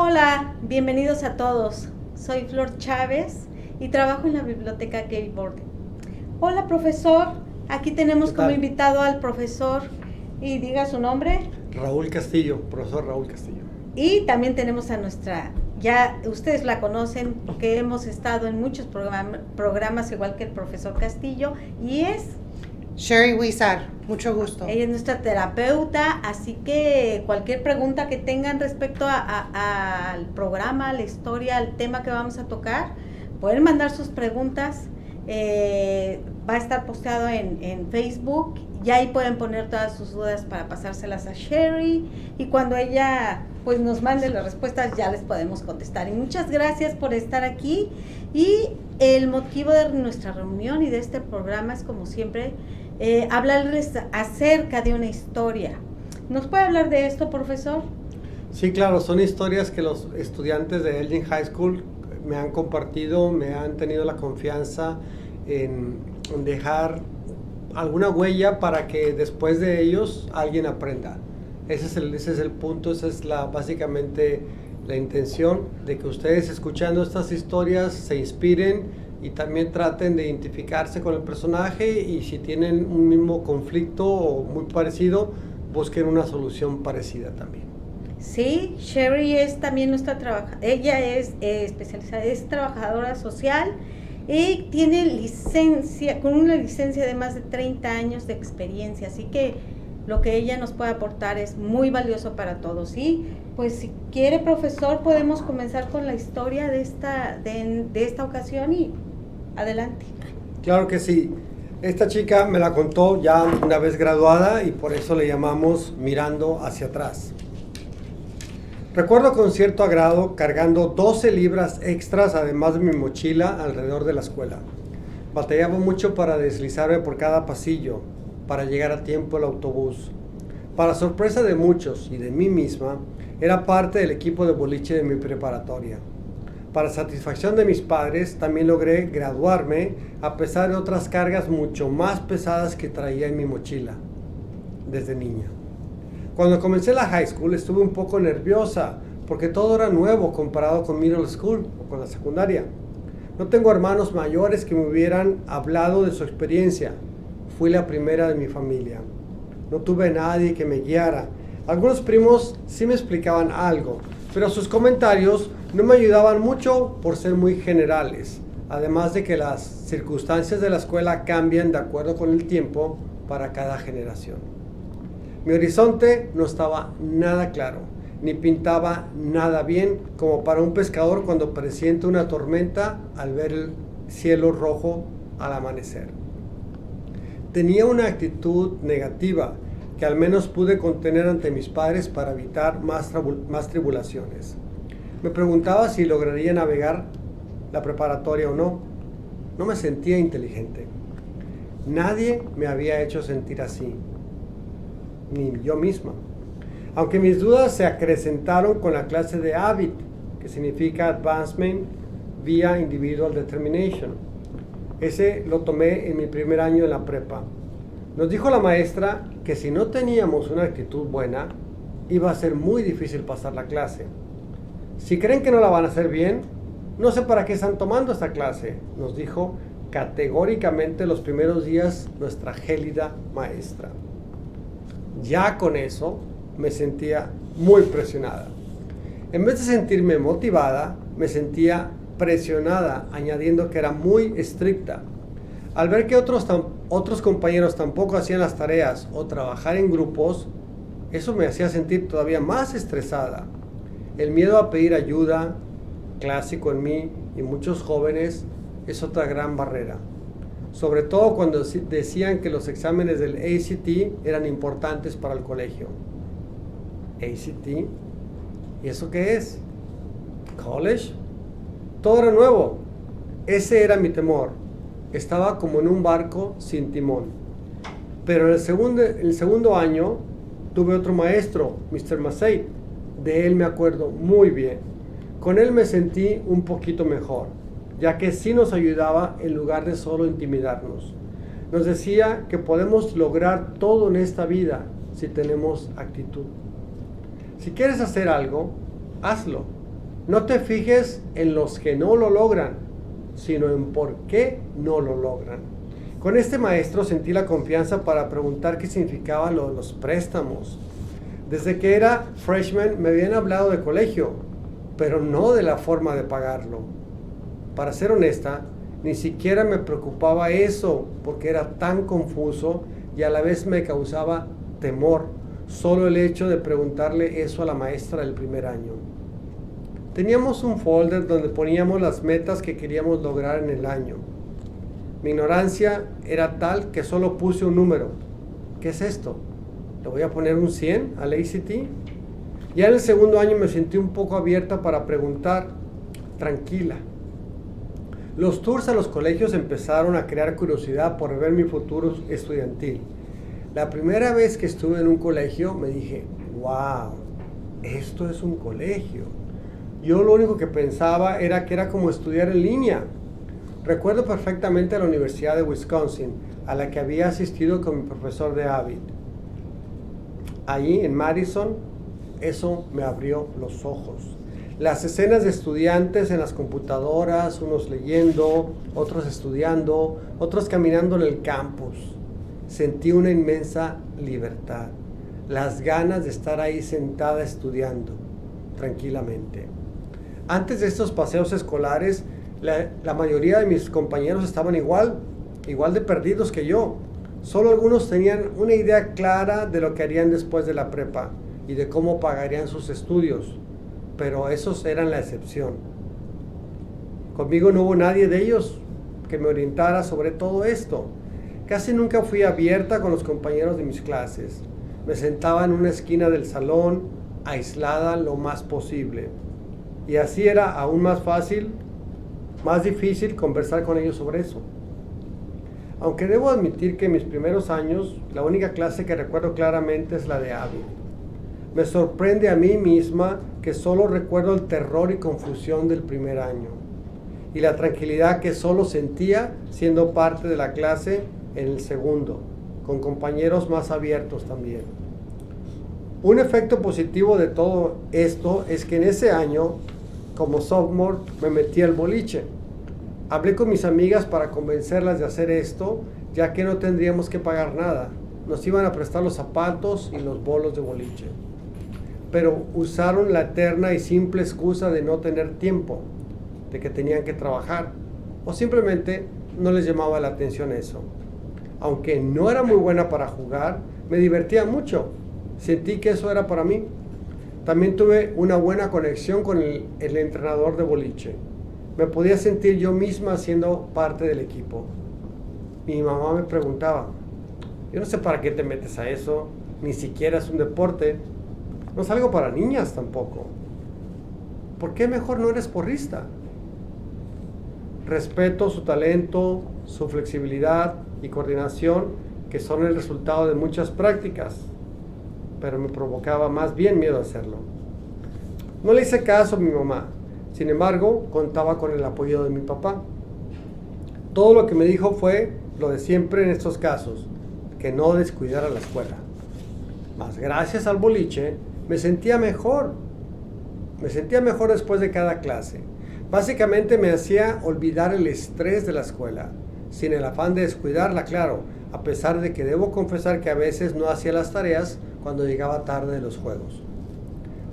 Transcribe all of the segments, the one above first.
Hola, bienvenidos a todos. Soy Flor Chávez y trabajo en la biblioteca Gateboard. Hola, profesor. Aquí tenemos como invitado al profesor, y diga su nombre. Raúl Castillo, profesor Raúl Castillo. Y también tenemos a nuestra, ya ustedes la conocen porque hemos estado en muchos programas igual que el profesor Castillo, y es Sherry Huizar, mucho gusto. Ella es nuestra terapeuta, así que cualquier pregunta que tengan respecto al programa, a la historia, al tema que vamos a tocar, pueden mandar sus preguntas. Va a estar posteado en Facebook y ahí pueden poner todas sus dudas para pasárselas a Sherry, y cuando ella pues nos mande las respuestas ya les podemos contestar. Y muchas gracias por estar aquí, y el motivo de nuestra reunión y de este programa es, como siempre, hablarles acerca de una historia. ¿Nos puede hablar de esto, profesor? Sí, claro, son historias que los estudiantes de Elgin High School me han compartido, me han tenido la confianza en dejar alguna huella para que después de ellos alguien aprenda. Ese es el punto, esa es básicamente la intención, de que ustedes, escuchando estas historias, se inspiren y también traten de identificarse con el personaje, y si tienen un mismo conflicto o muy parecido, busquen una solución parecida también. Sí, Sherry es también ella es especializada, es trabajadora social y tiene con una licencia de más de 30 años de experiencia, así que lo que ella nos puede aportar es muy valioso para todos. Y pues si quiere, profesor, podemos comenzar con la historia de esta ocasión, y adelante. Claro que sí. Esta chica me la contó ya una vez graduada, y por eso le llamamos Mirando hacia atrás. Recuerdo con cierto agrado cargando 12 libras extras además de mi mochila alrededor de la escuela. Batallaba mucho para deslizarme por cada pasillo, para llegar a tiempo al autobús. Para sorpresa de muchos y de mí misma, era parte del equipo de boliche de mi preparatoria. Para satisfacción de mis padres, también logré graduarme a pesar de otras cargas mucho más pesadas que traía en mi mochila desde niña. Cuando comencé la high school estuve un poco nerviosa porque todo era nuevo comparado con middle school o con la secundaria. No tengo hermanos mayores que me hubieran hablado de su experiencia. Fui la primera de mi familia. No tuve nadie que me guiara. Algunos primos sí me explicaban algo, pero sus comentarios no me ayudaban mucho por ser muy generales, además de que las circunstancias de la escuela cambian de acuerdo con el tiempo para cada generación. Mi horizonte no estaba nada claro, ni pintaba nada bien, como para un pescador cuando presiente una tormenta al ver el cielo rojo al amanecer. Tenía una actitud negativa que al menos pude contener ante mis padres para evitar más tribulaciones. Me preguntaba si lograría navegar la preparatoria o no. No me sentía inteligente. Nadie me había hecho sentir así, ni yo misma. Aunque mis dudas se acrecentaron con la clase de AVID, que significa Advancement via Individual Determination. Ese lo tomé en mi primer año en la prepa. Nos dijo la maestra que si no teníamos una actitud buena, iba a ser muy difícil pasar la clase. Si creen que no la van a hacer bien, no sé para qué están tomando esta clase, nos dijo categóricamente los primeros días nuestra gélida maestra. Ya con eso me sentía muy presionada. En vez de sentirme motivada, me sentía presionada, añadiendo que era muy estricta. Al ver que otros compañeros tampoco hacían las tareas o trabajar en grupos, eso me hacía sentir todavía más estresada. El miedo a pedir ayuda, clásico en mí y muchos jóvenes, es otra gran barrera. Sobre todo cuando decían que los exámenes del ACT eran importantes para el colegio. ¿ACT? ¿Y eso qué es? ¿College? Todo era nuevo. Ese era mi temor. Estaba como en un barco sin timón. Pero en el segundo año tuve otro maestro, Mr. Massey. De él me acuerdo muy bien. Con él me sentí un poquito mejor, ya que sí nos ayudaba en lugar de solo intimidarnos. Nos decía que podemos lograr todo en esta vida, si tenemos actitud. Si quieres hacer algo, hazlo. No te fijes en los que no lo logran, sino en por qué no lo logran. Con este maestro sentí la confianza para preguntar qué significaban los préstamos. Desde que era freshman me habían hablado de colegio, pero no de la forma de pagarlo. Para ser honesta, ni siquiera me preocupaba eso porque era tan confuso y a la vez me causaba temor solo el hecho de preguntarle eso a la maestra del primer año. Teníamos un folder donde poníamos las metas que queríamos lograr en el año. Mi ignorancia era tal que solo puse un número. ¿Qué es esto? ¿Le voy a poner un 100 al ACT? Ya en el segundo año me sentí un poco abierta para preguntar, tranquila. Los tours a los colegios empezaron a crear curiosidad por ver mi futuro estudiantil. La primera vez que estuve en un colegio me dije, wow, esto es un colegio. Yo lo único que pensaba era que era como estudiar en línea. Recuerdo perfectamente la Universidad de Wisconsin, a la que había asistido con mi profesor de Avid. Allí en Madison, eso me abrió los ojos. Las escenas de estudiantes en las computadoras, unos leyendo, otros estudiando, otros caminando en el campus. Sentí una inmensa libertad, las ganas de estar ahí sentada estudiando tranquilamente. Antes de estos paseos escolares, la mayoría de mis compañeros estaban igual de perdidos que yo. Solo algunos tenían una idea clara de lo que harían después de la prepa y de cómo pagarían sus estudios, pero esos eran la excepción. Conmigo no hubo nadie de ellos que me orientara sobre todo esto. Casi nunca fui abierta con los compañeros de mis clases. Me sentaba en una esquina del salón, aislada lo más posible. Y así era aún más difícil conversar con ellos sobre eso. Aunque debo admitir que en mis primeros años, la única clase que recuerdo claramente es la de Avid. Me sorprende a mí misma que solo recuerdo el terror y confusión del primer año y la tranquilidad que solo sentía siendo parte de la clase en el segundo, con compañeros más abiertos también. Un efecto positivo de todo esto es que en ese año, como sophomore, me metí al boliche. Hablé con mis amigas para convencerlas de hacer esto, ya que no tendríamos que pagar nada. Nos iban a prestar los zapatos y los bolos de boliche. Pero usaron la eterna y simple excusa de no tener tiempo, de que tenían que trabajar, o simplemente no les llamaba la atención eso. Aunque no era muy buena para jugar, me divertía mucho. Sentí que eso era para mí. También tuve una buena conexión con el entrenador de boliche. Me podía sentir yo misma siendo parte del equipo. Mi mamá me preguntaba, yo no sé para qué te metes a eso, ni siquiera es un deporte, no es algo para niñas tampoco. ¿Por qué mejor no eres porrista? Respeto su talento, su flexibilidad y coordinación, que son el resultado de muchas prácticas, pero me provocaba más bien miedo a hacerlo. No le hice caso a mi mamá. Sin embargo, contaba con el apoyo de mi papá. Todo lo que me dijo fue lo de siempre en estos casos, que no descuidara la escuela. Mas gracias al boliche, me sentía mejor. Me sentía mejor después de cada clase. Básicamente me hacía olvidar el estrés de la escuela, sin el afán de descuidarla, claro, a pesar de que debo confesar que a veces no hacía las tareas cuando llegaba tarde de los juegos.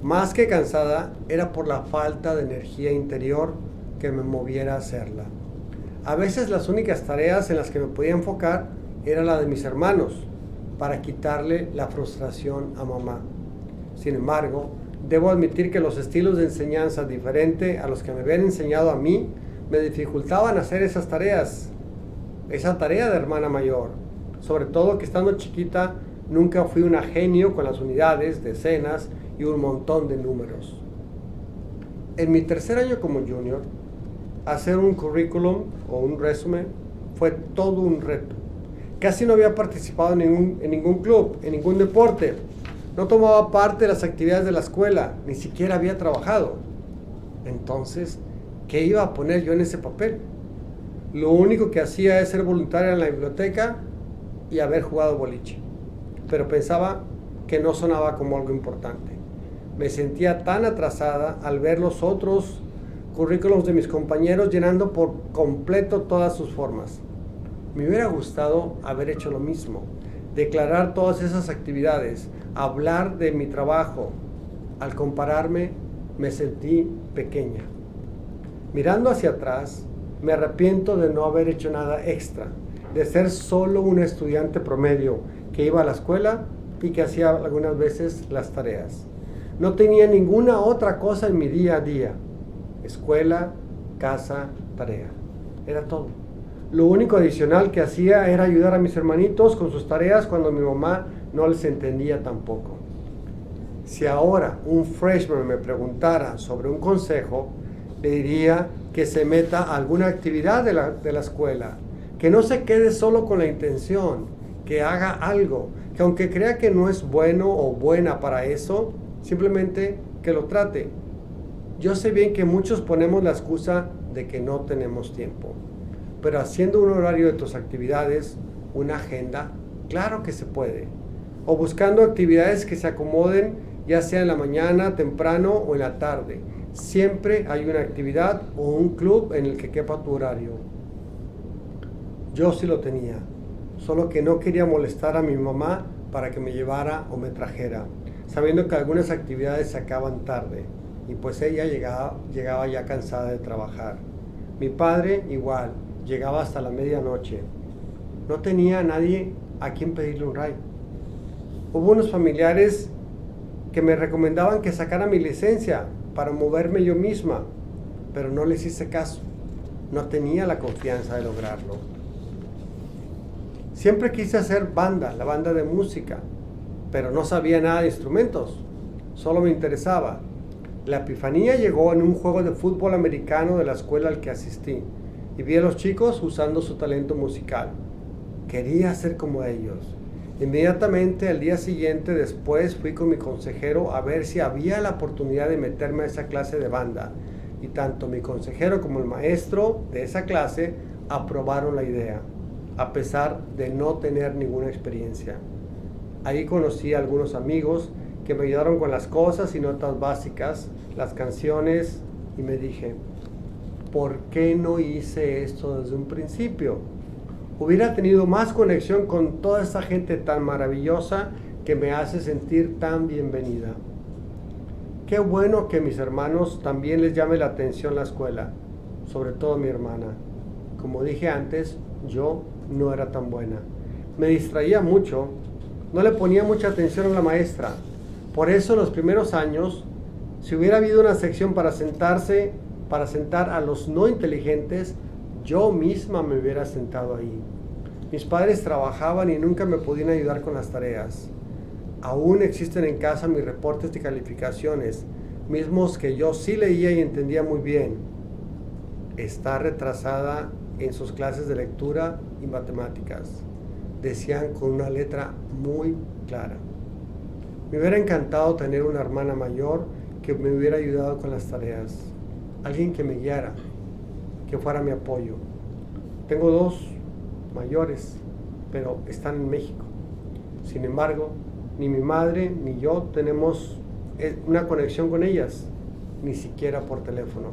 Más que cansada, era por la falta de energía interior que me moviera a hacerla. A veces las únicas tareas en las que me podía enfocar era la de mis hermanos, para quitarle la frustración a mamá. Sin embargo, debo admitir que los estilos de enseñanza diferentes a los que me habían enseñado a mí, me dificultaban hacer esas tareas, esa tarea de hermana mayor. Sobre todo que estando chiquita, nunca fui una genio con las unidades, decenas y un montón de números. En mi tercer año como junior, hacer un currículum o un resumen fue todo un reto. Casi no había participado en ningún club, en ningún deporte. No tomaba parte de las actividades de la escuela, ni siquiera había trabajado. Entonces, ¿qué iba a poner yo en ese papel? Lo único que hacía es ser voluntaria en la biblioteca y haber jugado boliche. Pero pensaba que no sonaba como algo importante. Me sentía tan atrasada al ver los otros currículos de mis compañeros llenando por completo todas sus formas. Me hubiera gustado haber hecho lo mismo, declarar todas esas actividades, hablar de mi trabajo. Al compararme, me sentí pequeña. Mirando hacia atrás, me arrepiento de no haber hecho nada extra, de ser solo un estudiante promedio que iba a la escuela y que hacía algunas veces las tareas. No tenía ninguna otra cosa en mi día a día. Escuela, casa, tarea. Era todo. Lo único adicional que hacía era ayudar a mis hermanitos con sus tareas cuando mi mamá no les entendía tampoco. Si ahora un freshman me preguntara sobre un consejo, le diría que se meta a alguna actividad de la escuela, que no se quede solo con la intención, que haga algo, que aunque crea que no es bueno o buena para eso, simplemente que lo trate. Yo sé bien que muchos ponemos la excusa de que no tenemos tiempo, pero haciendo un horario de tus actividades, una agenda, claro que se puede. O buscando actividades que se acomoden, ya sea en la mañana, temprano o en la tarde. Siempre hay una actividad o un club en el que quepa tu horario. Yo sí lo tenía, solo que no quería molestar a mi mamá para que me llevara o me trajera, sabiendo que algunas actividades se acaban tarde y pues ella llegaba ya cansada de trabajar. Mi padre igual, llegaba hasta la medianoche. No tenía a nadie a quien pedirle un ride. Hubo unos familiares que me recomendaban que sacara mi licencia para moverme yo misma, pero no les hice caso. No tenía la confianza de lograrlo. Siempre quise hacer banda, la banda de música, pero no sabía nada de instrumentos, solo me interesaba. La epifanía llegó en un juego de fútbol americano de la escuela al que asistí y vi a los chicos usando su talento musical. Quería ser como ellos. Inmediatamente al día siguiente después fui con mi consejero a ver si había la oportunidad de meterme a esa clase de banda y tanto mi consejero como el maestro de esa clase aprobaron la idea, a pesar de no tener ninguna experiencia. Ahí conocí a algunos amigos que me ayudaron con las cosas y notas básicas, las canciones, y me dije, ¿por qué no hice esto desde un principio? Hubiera tenido más conexión con toda esta gente tan maravillosa que me hace sentir tan bienvenida. Qué bueno que mis hermanos también les llame la atención la escuela, sobre todo mi hermana. Como dije antes, yo no era tan buena. Me distraía mucho, no le ponía mucha atención a la maestra. Por eso en los primeros años, si hubiera habido una sección para sentar a los no inteligentes, yo misma me hubiera sentado ahí. Mis padres trabajaban y nunca me podían ayudar con las tareas. Aún existen en casa mis reportes de calificaciones, mismos que yo sí leía y entendía muy bien. Está retrasada en sus clases de lectura y matemáticas, decían con una letra muy clara. Me hubiera encantado tener una hermana mayor que me hubiera ayudado con las tareas, alguien que me guiara, que fuera mi apoyo. Tengo dos mayores, pero están en México. Sin embargo, ni mi madre ni yo tenemos una conexión con ellas, ni siquiera por teléfono.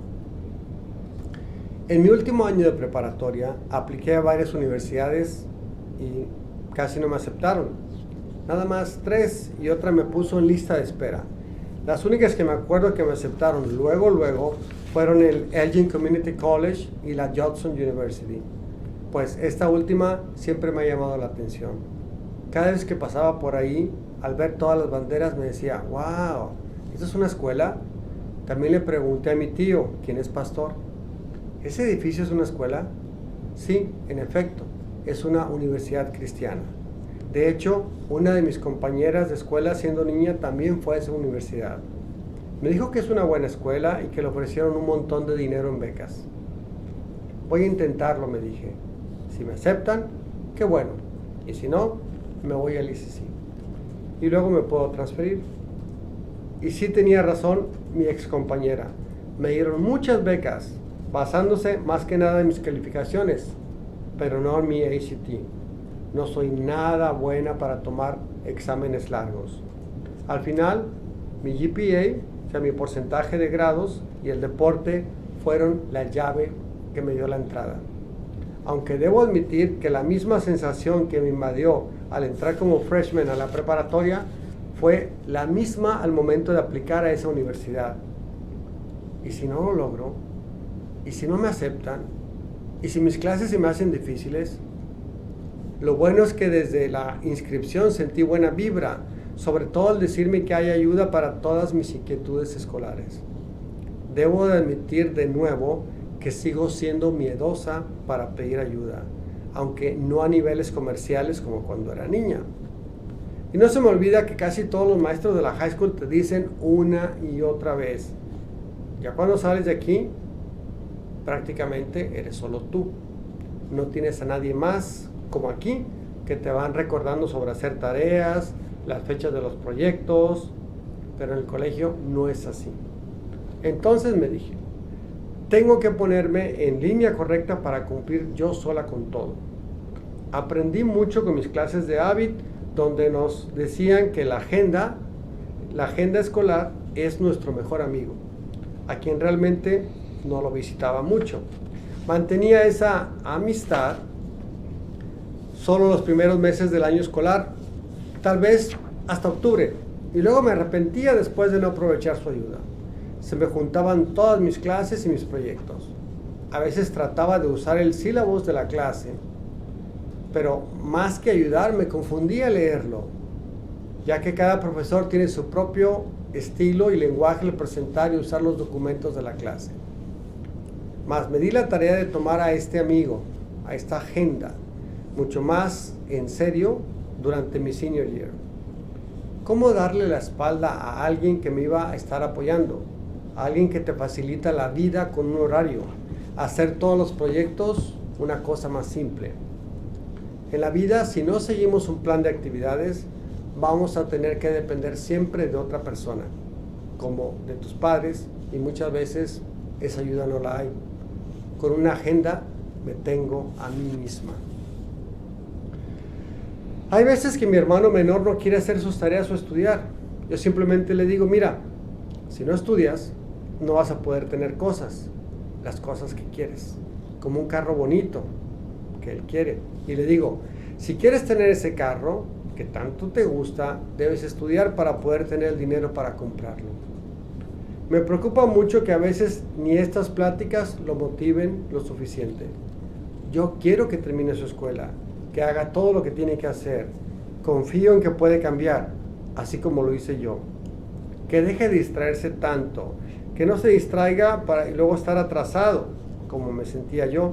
En mi último año de preparatoria, apliqué a varias universidades y casi no me aceptaron. Nada más 3 y otra me puso en lista de espera. Las únicas que me acuerdo que me aceptaron luego fueron el Elgin Community College y la Judson University. Pues esta última siempre me ha llamado la atención. Cada vez que pasaba por ahí, al ver todas las banderas me decía, wow, ¿esto es una escuela? También le pregunté a mi tío, quien es pastor, ¿ese edificio es una escuela? Sí, en efecto, es una universidad cristiana. De hecho, una de mis compañeras de escuela siendo niña también fue a esa universidad. Me dijo que es una buena escuela y que le ofrecieron un montón de dinero en becas. Voy a intentarlo, me dije. Si me aceptan, qué bueno. Y si no, me voy al ICC. Y luego me puedo transferir. Y sí tenía razón mi ex compañera. Me dieron muchas becas, basándose más que nada en mis calificaciones, pero no en mi ACT. No soy nada buena para tomar exámenes largos. Al final, Mi GPA, o sea, mi porcentaje de grados, y el deporte fueron la llave que me dio la entrada. Aunque debo admitir que la misma sensación que me invadió al entrar como freshman a la preparatoria fue la misma al momento de aplicar a esa universidad. ¿Y si no lo logro? ¿Y si no me aceptan? ¿Y si mis clases se me hacen difíciles? Lo bueno es que desde la inscripción sentí buena vibra, sobre todo al decirme que hay ayuda para todas mis inquietudes escolares. Debo de admitir de nuevo que sigo siendo miedosa para pedir ayuda, aunque no a niveles comerciales como cuando era niña. Y no se me olvida que casi todos los maestros de la high school te dicen una y otra vez, ya cuando sales de aquí, prácticamente eres solo tú. No tienes a nadie más como aquí que te van recordando sobre hacer tareas, las fechas de los proyectos, pero en el colegio no es así. Entonces me dije, tengo que ponerme en línea correcta para cumplir yo sola con todo. Aprendí mucho con mis clases de Avid, donde nos decían que la agenda escolar es nuestro mejor amigo, a quien realmente no lo visitaba mucho. Mantenía esa amistad solo los primeros meses del año escolar, tal vez hasta octubre, y luego me arrepentía después de no aprovechar su ayuda. Se me juntaban todas mis clases y mis proyectos. A veces trataba de usar el sílabus de la clase, pero más que ayudar me confundía leerlo, ya que cada profesor tiene su propio estilo y lenguaje al presentar y usar los documentos de la clase. Mas me di la tarea de tomar a este amigo, a esta agenda, mucho más en serio durante mi senior year. ¿Cómo darle la espalda a alguien que me iba a estar apoyando? A alguien que te facilita la vida con un horario, hacer todos los proyectos una cosa más simple. En la vida, si no seguimos un plan de actividades, vamos a tener que depender siempre de otra persona, como de tus padres, y muchas veces esa ayuda no la hay. Con una agenda me tengo a mí misma. Hay veces que mi hermano menor no quiere hacer sus tareas o estudiar. Yo simplemente le digo, mira, si no estudias, no vas a poder tener las cosas que quieres, como un carro bonito que él quiere. Y le digo, si quieres tener ese carro que tanto te gusta, debes estudiar para poder tener el dinero para comprarlo. Me preocupa mucho que a veces ni estas pláticas lo motiven lo suficiente. Yo quiero que termine su escuela, que haga todo lo que tiene que hacer. Confío en que puede cambiar, así como lo hice yo. Que deje de distraerse tanto, que no se distraiga para luego estar atrasado, como me sentía yo.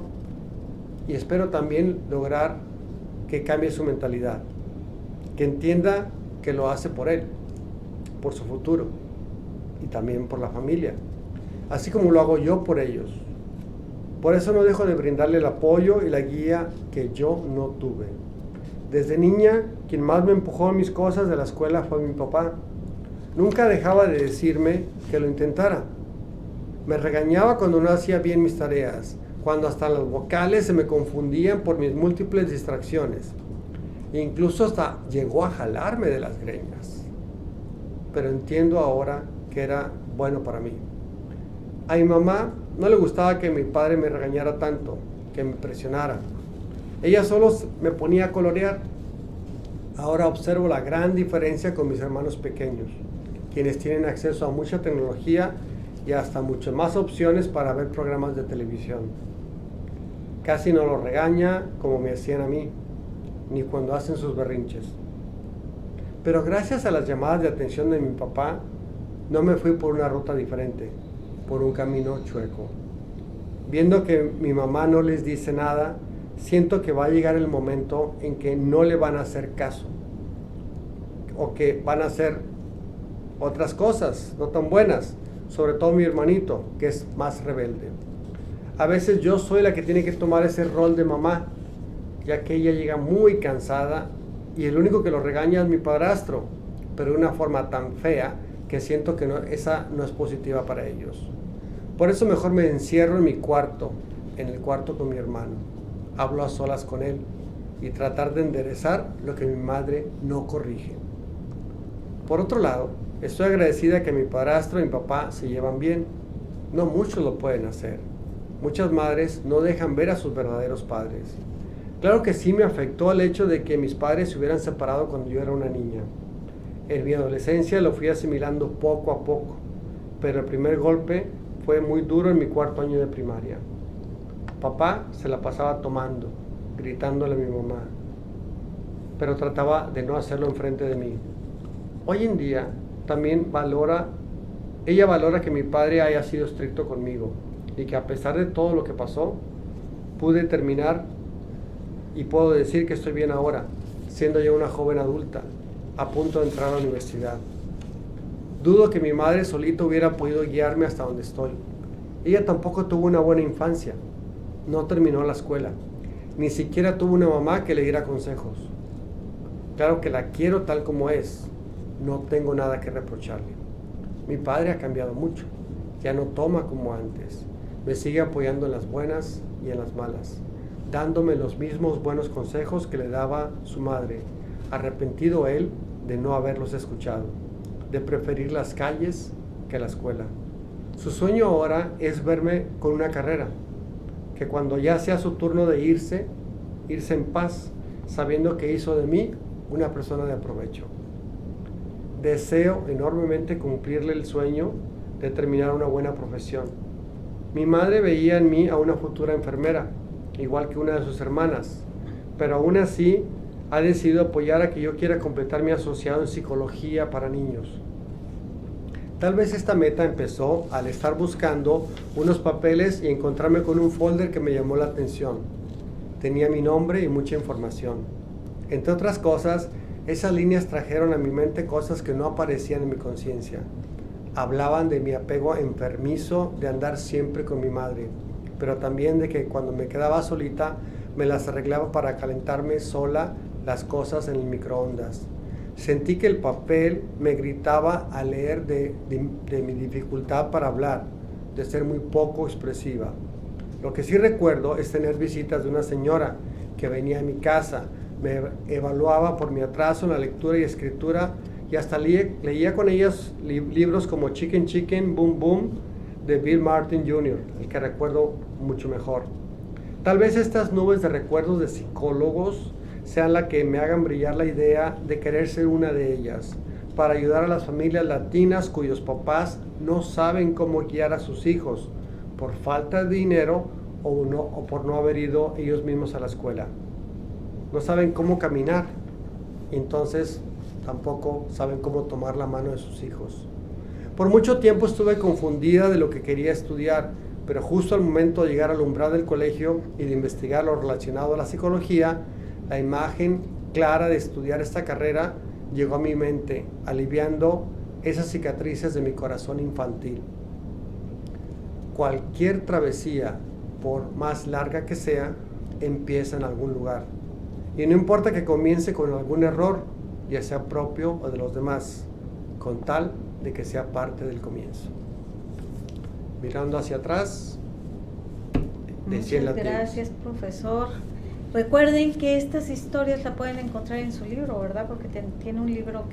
Y espero también lograr que cambie su mentalidad, que entienda que lo hace por él, por su futuro y también por la familia, así como lo hago yo por ellos. Por eso no dejo de brindarle el apoyo y la guía que yo no tuve. Desde niña, quien más me empujó en mis cosas de la escuela fue mi papá. Nunca dejaba de decirme que lo intentara. Me regañaba cuando no hacía bien mis tareas, cuando hasta las vocales se me confundían por mis múltiples distracciones. E incluso hasta llegó a jalarme de las greñas. Pero entiendo ahora que era bueno para mí. A mi mamá no le gustaba que mi padre me regañara tanto, que me presionara. Ella solo me ponía a colorear. Ahora observo la gran diferencia con mis hermanos pequeños, quienes tienen acceso a mucha tecnología y hasta muchas más opciones para ver programas de televisión. Casi no los regaña como me hacían a mí, ni cuando hacen sus berrinches. Pero gracias a las llamadas de atención de mi papá, no me fui por una ruta diferente, por un camino chueco. Viendo que mi mamá no les dice nada, siento que va a llegar el momento en que no le van a hacer caso, o que van a hacer otras cosas no tan buenas, sobre todo mi hermanito, que es más rebelde. A veces yo soy la que tiene que tomar ese rol de mamá, ya que ella llega muy cansada y el único que lo regaña es mi padrastro, pero de una forma tan fea que siento que esa no es positiva para ellos. Por eso mejor me encierro en mi cuarto, en el cuarto con mi hermano. Hablo a solas con él y tratar de enderezar lo que mi madre no corrige. Por otro lado, Estoy agradecida que mi padrastro y mi papá se llevan bien. No muchos lo pueden hacer. Muchas madres no dejan ver a sus verdaderos padres. Claro que sí me afectó el hecho de que mis padres se hubieran separado cuando yo era una niña. En mi adolescencia lo fui asimilando poco a poco, pero el primer golpe fue muy duro en mi 4º año de primaria. Papá se la pasaba tomando, gritándole a mi mamá, pero trataba de no hacerlo enfrente de mí. Hoy en día también ella valora que mi padre haya sido estricto conmigo y que a pesar de todo lo que pasó, pude terminar y puedo decir que estoy bien ahora, siendo ya una joven adulta, a punto de entrar a la universidad. Dudo que mi madre solita hubiera podido guiarme hasta donde estoy. Ella tampoco tuvo una buena infancia, no terminó la escuela, ni siquiera tuvo una mamá que le diera consejos. Claro que la quiero tal como es, no tengo nada que reprocharle. Mi padre ha cambiado mucho, ya no toma como antes, me sigue apoyando en las buenas y en las malas, dándome los mismos buenos consejos que le daba su madre, arrepentido él de no haberlos escuchado, de preferir las calles que la escuela. Su sueño ahora es verme con una carrera, que cuando ya sea su turno de irse en paz, sabiendo que hizo de mí una persona de provecho. Deseo enormemente cumplirle el sueño de terminar una buena profesión. Mi madre veía en mí a una futura enfermera, igual que una de sus hermanas, pero aún así ha decidido apoyar a que yo quiera completar mi asociado en psicología para niños. Tal vez esta meta empezó al estar buscando unos papeles y encontrarme con un folder que me llamó la atención. Tenía mi nombre y mucha información. Entre otras cosas, esas líneas trajeron a mi mente cosas que no aparecían en mi conciencia. Hablaban de mi apego enfermizo de andar siempre con mi madre, pero también de que cuando me quedaba solita me las arreglaba para calentarme sola las cosas en el microondas. Sentí que el papel me gritaba al leer de mi dificultad para hablar, de ser muy poco expresiva. Lo que sí recuerdo es tener visitas de una señora que venía a mi casa, me evaluaba por mi atraso en la lectura y escritura y hasta leía con ellas libros como Chicken Chicken, Boom Boom de Bill Martin Jr., el que recuerdo mucho mejor. Tal vez estas nubes de recuerdos de psicólogos sean la que me hagan brillar la idea de querer ser una de ellas, para ayudar a las familias latinas cuyos papás no saben cómo guiar a sus hijos por falta de dinero o por no haber ido ellos mismos a la escuela. No saben cómo caminar, y entonces tampoco saben cómo tomar la mano de sus hijos. Por mucho tiempo estuve confundida de lo que quería estudiar, pero justo al momento de llegar al umbral del colegio y de investigar lo relacionado a la psicología, la imagen clara de estudiar esta carrera llegó a mi mente, aliviando esas cicatrices de mi corazón infantil. Cualquier travesía, por más larga que sea, empieza en algún lugar. Y no importa que comience con algún error, ya sea propio o de los demás, con tal de que sea parte del comienzo. Mirando hacia atrás, decía en latín. Gracias, profesor. Recuerden que estas historias la pueden encontrar en su libro, ¿verdad? Porque tiene un libro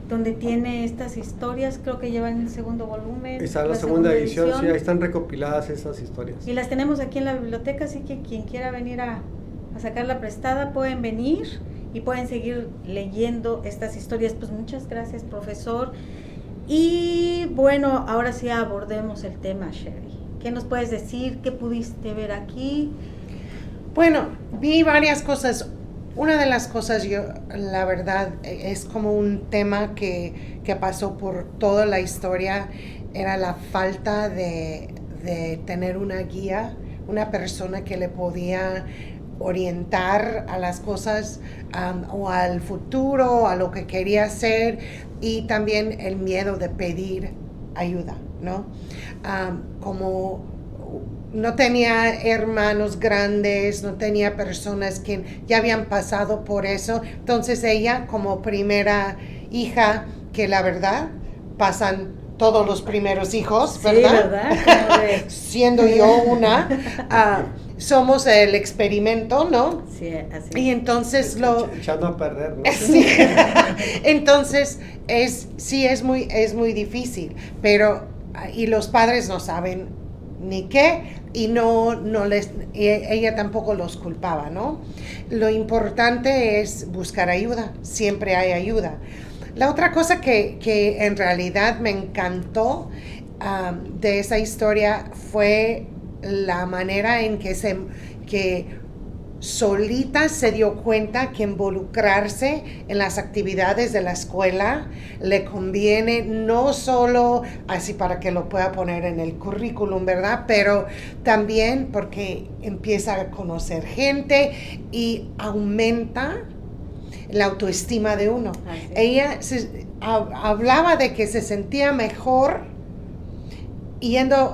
donde tiene estas historias, creo que llevan el segundo volumen. Esa es la segunda edición, sí, ahí están recopiladas esas historias. Y las tenemos aquí en la biblioteca, así que quien quiera venir a sacarla prestada, pueden venir y pueden seguir leyendo estas historias. Pues muchas gracias, profesor. Y bueno, ahora sí abordemos el tema, Sherry. ¿Qué nos puedes decir? ¿Qué pudiste ver aquí? Bueno, vi varias cosas. Una de las cosas, la verdad, es como un tema que pasó por toda la historia, era la falta de tener una guía, una persona que le podía orientar a las cosas o al futuro, a lo que quería hacer, y también el miedo de pedir ayuda, ¿no? Como no tenía hermanos grandes, no tenía personas que ya habían pasado por eso. Entonces ella, como primera hija, que la verdad pasan todos los primeros hijos, ¿verdad? Sí, ¿verdad? Siendo yo una, somos el experimento, ¿no? Sí, así. Y entonces echando a perder, ¿no? Sí. Entonces es muy difícil, pero y los padres no saben ni qué y ella tampoco los culpaba, ¿no? Lo importante es buscar ayuda, siempre hay ayuda. La otra cosa que en realidad me encantó de esa historia fue la manera en que solita se dio cuenta que involucrarse en las actividades de la escuela le conviene, no solo así para que lo pueda poner en el currículum, ¿verdad? Pero también porque empieza a conocer gente y aumenta la autoestima de uno. Así. Ella hablaba de que se sentía mejor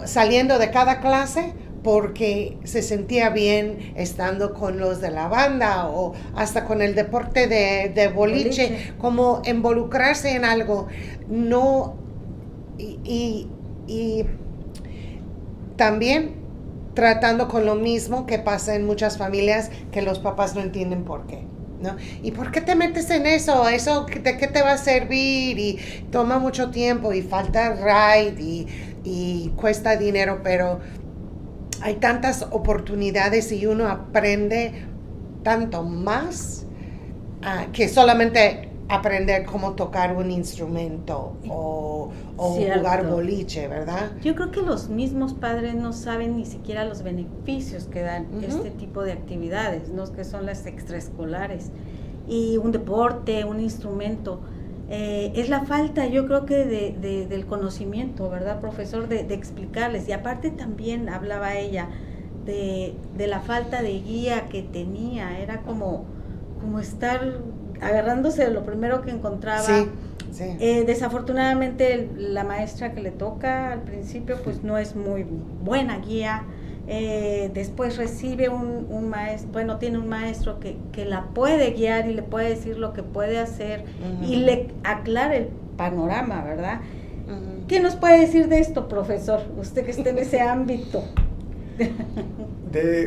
saliendo de cada clase porque se sentía bien estando con los de la banda o hasta con el deporte de boliche, como involucrarse en algo, no, y también tratando con lo mismo que pasa en muchas familias, que los papás no entienden por qué, ¿no? ¿Y por qué te metes en eso? ¿Eso de qué te va a servir? Y toma mucho tiempo y falta ride y cuesta dinero, pero hay tantas oportunidades y uno aprende tanto más que solamente aprender cómo tocar un instrumento o jugar boliche, ¿verdad? Yo creo que los mismos padres no saben ni siquiera los beneficios que dan este tipo de actividades, ¿no? Que son las extraescolares. Y un deporte, un instrumento. Es la falta, yo creo que del conocimiento, ¿verdad, profesor? De explicarles. Y aparte también hablaba ella de la falta de guía que tenía. Era como estar agarrándose de lo primero que encontraba. Sí, sí. Desafortunadamente la maestra que le toca al principio pues no es muy buena guía. Después recibe un maestro, bueno, tiene un maestro que la puede guiar y le puede decir lo que puede hacer y le aclara el panorama, ¿verdad? ¿Qué nos puede decir de esto, profesor? Usted que esté en ese ámbito.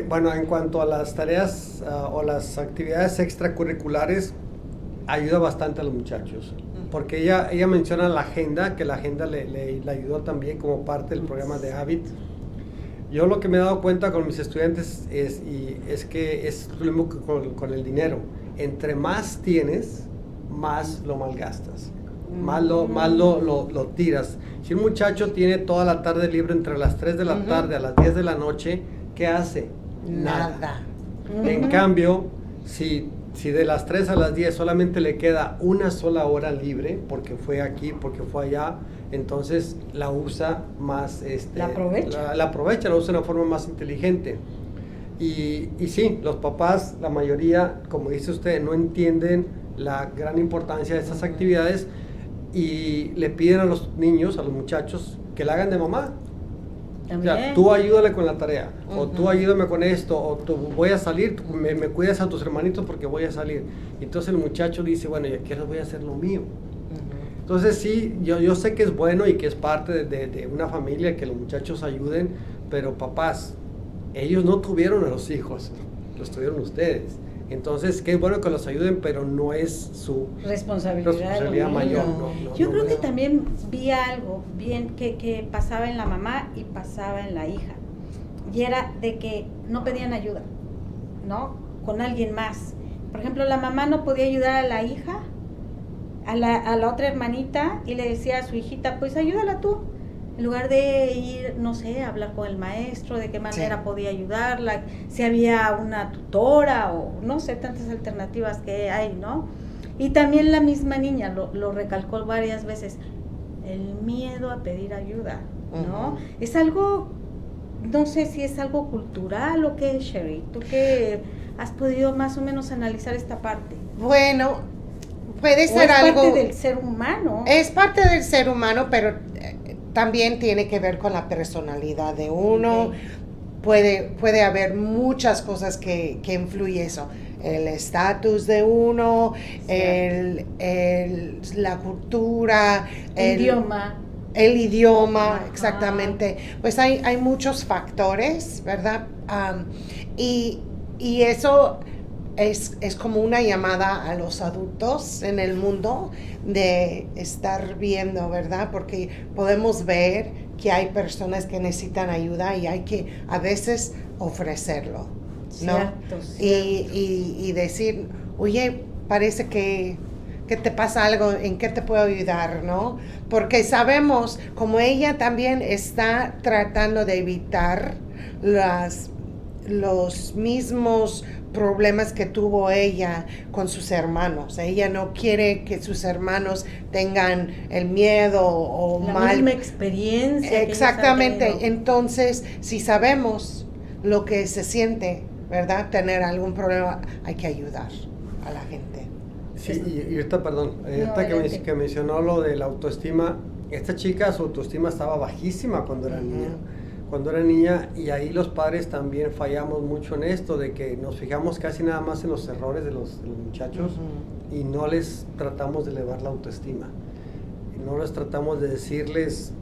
Bueno, en cuanto a las tareas o las actividades extracurriculares, ayuda bastante a los muchachos, porque ella menciona la agenda, que la agenda le ayudó también como parte del programa de Habit. Yo lo que me he dado cuenta con mis estudiantes es que es lo mismo que con el dinero. Entre más tienes, más lo malgastas, más lo tiras. Si un muchacho tiene toda la tarde libre entre las 3 de la tarde a las 10 de la noche, ¿qué hace? Nada. En cambio, si de las 3 a las 10 solamente le queda una sola hora libre, porque fue aquí, porque fue allá, entonces la usa más, la aprovecha. La usa de una forma más inteligente. Y sí, los papás, la mayoría, como dice usted, no entienden la gran importancia de estas actividades y le piden a los niños, a los muchachos, que la hagan de mamá. También. O sea, tú ayúdale con la tarea, o tú ayúdame con esto, o tú voy a salir, me cuidas a tus hermanitos porque voy a salir. Entonces el muchacho dice, bueno, ya quiero, voy a hacer lo mío. Entonces sí, yo sé que es bueno y que es parte de una familia que los muchachos ayuden, pero papás, ellos no tuvieron a los hijos, los tuvieron ustedes. Entonces, qué bueno que los ayuden, pero no es su responsabilidad mayor. Yo creo que también vi algo bien que pasaba en la mamá y pasaba en la hija. Y era de que no pedían ayuda, ¿no? Con alguien más. Por ejemplo, la mamá no podía ayudar a la hija, a la otra hermanita, y le decía a su hijita, pues ayúdala tú. En lugar de ir, no sé, a hablar con el maestro, de qué manera podía ayudarla, si había una tutora o no sé, tantas alternativas que hay, ¿no? Y también la misma niña lo recalcó varias veces, el miedo a pedir ayuda, ¿no? Es algo, no sé si es algo cultural o qué, Sherry. ¿Tú qué has podido más o menos analizar esta parte? Bueno, puede ser algo... Es parte del ser humano. Es parte del ser humano, pero también tiene que ver con la personalidad de uno. Puede haber muchas cosas que influyen eso. El estatus de uno, la cultura, el idioma. el idioma, Ajá. exactamente. Pues hay muchos factores, ¿verdad? Y eso es como una llamada a los adultos en el mundo de estar viendo, ¿verdad? Porque podemos ver que hay personas que necesitan ayuda y hay que a veces ofrecerlo, ¿no? Cierto. Y decir, oye, parece que te pasa algo, ¿en qué te puedo ayudar, no? Porque sabemos, como ella también está tratando de evitar los mismos problemas que tuvo ella con sus hermanos. Ella no quiere que sus hermanos tengan el miedo o La misma experiencia. que ellos han Exactamente. tenido. Entonces, si sabemos lo que se siente, ¿verdad? Tener algún problema, hay que ayudar a la gente. Sí, y ahorita, perdón, ahorita adelante. que mencionó lo de la autoestima, esta chica, su autoestima estaba bajísima cuando era niña. Cuando era niña, y ahí los padres también fallamos mucho en esto, de que nos fijamos casi nada más en los errores de los muchachos y no les tratamos de elevar la autoestima. Y no les tratamos de decirles,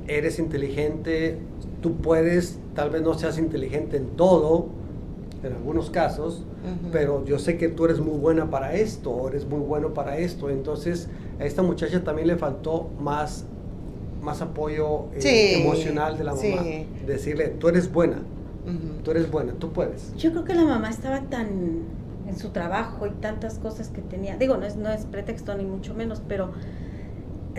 eres inteligente, tú puedes, tal vez no seas inteligente en todo, en algunos casos, pero yo sé que tú eres muy buena para esto, o eres muy bueno para esto. Entonces, a esta muchacha también le faltó más apoyo emocional de la mamá. Sí. Decirle, tú eres buena, tú puedes. Yo creo que la mamá estaba tan en su trabajo y tantas cosas que tenía. Digo, no es pretexto ni mucho menos, pero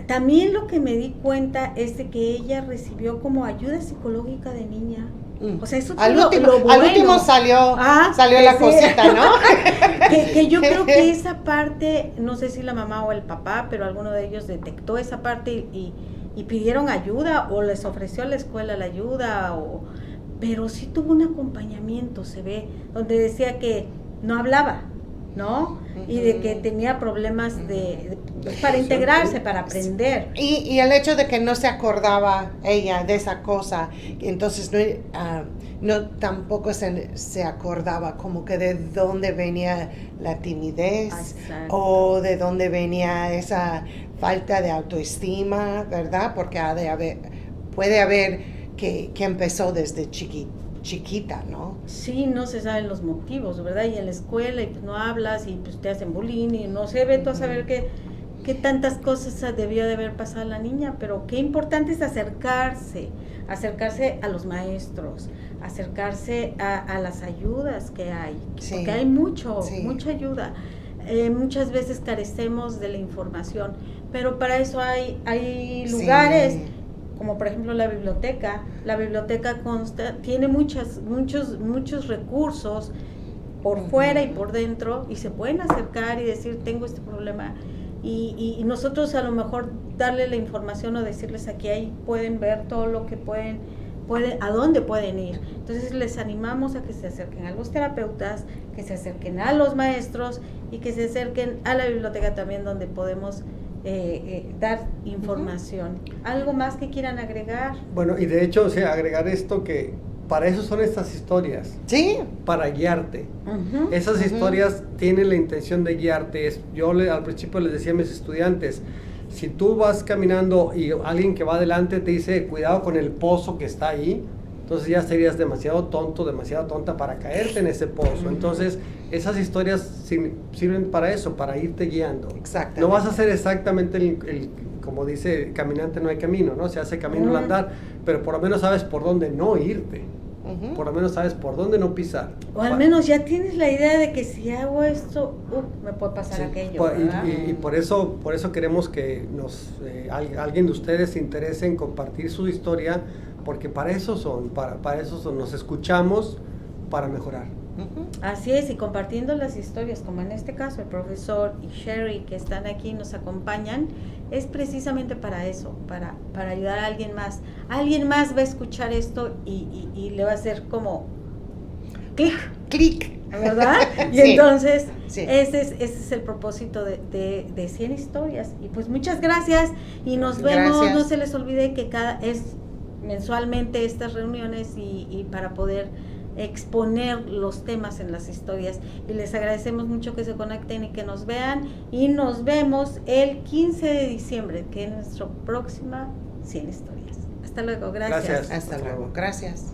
también lo que me di cuenta es de que ella recibió como ayuda psicológica de niña. O sea, eso al lo bueno. último salió la sí. cosita, ¿no? que yo creo que esa parte, no sé si la mamá o el papá, pero alguno de ellos detectó esa parte y pidieron ayuda o les ofreció a la escuela la ayuda, pero sí tuvo un acompañamiento, se ve, donde decía que no hablaba, ¿no? Y de que tenía problemas para integrarse, para aprender. Y el hecho de que no se acordaba ella de esa cosa, entonces no tampoco se acordaba como que de dónde venía la timidez. Exacto. O de dónde venía esa falta de autoestima, ¿verdad? Porque puede haber que empezó desde chiquita, ¿no? Sí, no se saben los motivos, ¿verdad? Y en la escuela y pues no hablas y pues te hacen bullying y no sé, vete a saber qué tantas cosas debió de haber pasado la niña, pero qué importante es acercarse a los maestros, acercarse a las ayudas que hay, Sí. porque hay mucha ayuda. Muchas veces carecemos de la información, pero para eso hay lugares. Sí. Como por ejemplo la biblioteca tiene muchos recursos por fuera y por dentro, y se pueden acercar y decir, tengo este problema, y nosotros a lo mejor darle la información o decirles, aquí ahí pueden ver todo lo que pueden, a dónde pueden ir. Entonces les animamos a que se acerquen a los terapeutas, que se acerquen a los maestros y que se acerquen a la biblioteca también, donde podemos dar información. ¿Algo más que quieran agregar? Bueno, y de hecho, o sea, agregar esto, que para eso son estas historias, Sí. para guiarte. Ujú. Esas historias tienen la intención de guiarte. Yo al principio les decía a mis estudiantes, si tú vas caminando y alguien que va adelante te dice, cuidado con el pozo que está ahí, entonces ya serías demasiado tonto, demasiado tonta para caerte en ese pozo. Entonces, esas historias sirven para eso, para irte guiando. Exactamente. No vas a hacer exactamente como dice, caminante no hay camino, ¿no? Se hace camino al andar, pero por lo menos sabes por dónde no irte. Por lo menos sabes por dónde no pisar. O al menos ya tienes la idea de que si hago esto, me puede pasar Sí, aquello, ¿verdad? y por eso queremos que alguien de ustedes se interese en compartir su historia, porque para eso son, nos escuchamos para mejorar. Así es, y compartiendo las historias, como en este caso el profesor y Sherry que están aquí y nos acompañan, es precisamente para eso, para ayudar a alguien más. Alguien más va a escuchar esto y le va a hacer como clic, ¿verdad? Y Sí. entonces Sí. ese es el propósito de 100 historias. Y pues muchas gracias y nos vemos. Gracias. No se les olvide que es mensualmente estas reuniones y para poder exponer los temas en las historias, y les agradecemos mucho que se conecten y que nos vean, y nos vemos el 15 de diciembre, que es nuestra próxima 100 historias. Hasta luego, gracias. Gracias. Hasta luego. Gracias.